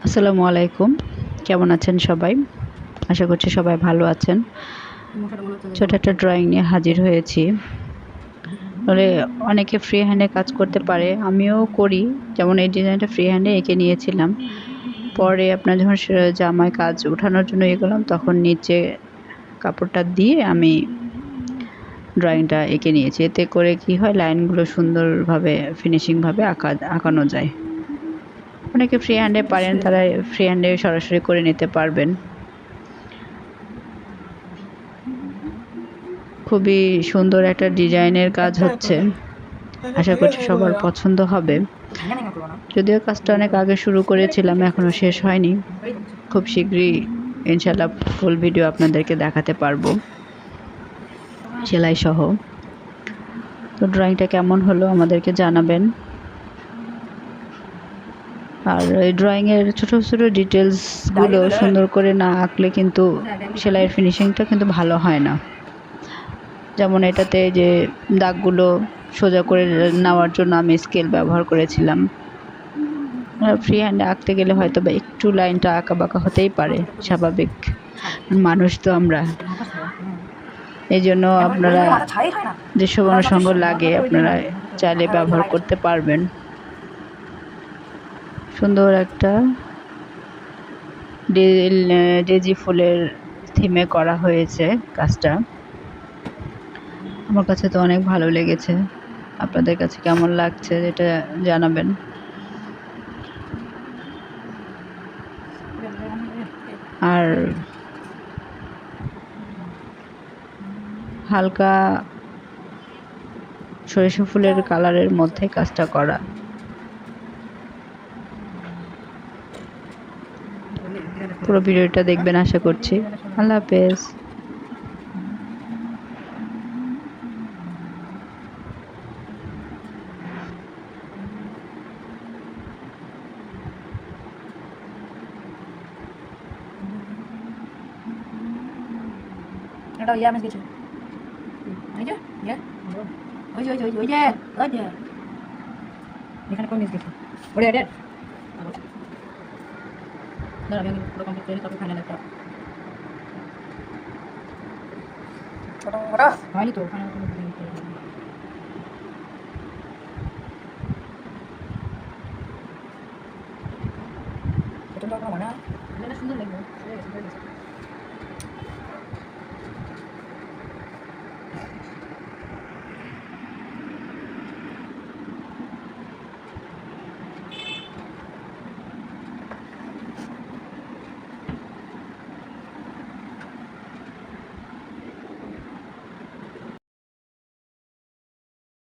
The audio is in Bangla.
আসসালামু আলাইকুম। কেমন আছেন সবাই? আশা করছি সবাই ভালো আছেন। ছোট একটা ড্রয়িং নিয়ে হাজির হয়েছি। তবে অনেকে ফ্রি হ্যান্ডে কাজ করতে পারে, আমিও করি। যেমন এই ডিজাইনটা ফ্রি হ্যান্ডে এঁকে নিয়েছিলাম। পরে আপনার যখন জামায় কাজ উঠানোর জন্য এগোলাম, তখন নিচে কাপড়টা দিয়ে আমি ড্রয়িংটা এঁকে নিয়েছি। এতে করে কি হয়, লাইনগুলো সুন্দরভাবে ফিনিশিংভাবে আঁকানো যায়। অনেকে ফ্রি হ্যান্ডে পারেন, তারা ফ্রি হ্যান্ডে সরাসরি করে নিতে পারবেন। খুবই সুন্দর একটা ডিজাইনের কাজ হচ্ছে, আশা করছি সবার পছন্দ হবে। যদিও কাজটা অনেক আগে শুরু করেছিলাম, এখনো শেষ হয়নি। খুব শীঘ্রই ইনশাল্লাহ ফুল ভিডিও আপনাদেরকে দেখাতে পারবো সেলাই সহ। তো ড্রয়িংটা কেমন হলো আমাদেরকে জানাবেন। আর এই ড্রয়িংয়ের ছোটো ছোটো ডিটেলসগুলো সুন্দর করে না আঁকলে কিন্তু সেলাইয়ের ফিনিশিংটা কিন্তু ভালো হয় না। যেমন এটাতে যে দাগগুলো সোজা করে নেওয়ার জন্য আমি স্কেল ব্যবহার করেছিলাম। ফ্রি হ্যান্ডে আঁকতে গেলে হয়তো বা একটু লাইনটা আঁকাবাঁকা হতেই পারে, স্বাভাবিক, মানুষ তো আমরা। এই জন্য আপনারা যেসব অনুষঙ্গ লাগে আপনারা চাইলে ব্যবহার করতে পারবেন। সুন্দর একটা ডেজি ফুলের থিমে করা হয়েছে কাজটা। আমার কাছে তো অনেক ভালো লেগেছে। আপনাদের কাছে কেমন লাগছে এটা জানাবেন। আর হালকা সরিষা ফুলের কালারের মধ্যে কাজটা করা। পুরো ভিডিওটা দেখবেন আশা করছি। আল্লাহ হাফেজ। এটা ইয়া মেস গেছে এই যে ইয়া ওই যে এখানে কোন মেস গেছে ওরে এডেট না আমি পুরো কমপ্লিট করে তারপর ফাইনাল একটা ছোট বড় হয়নি তো ফাইনাল কোনো দিন এটা তো কোনো মানে না সুন্দর লাগবে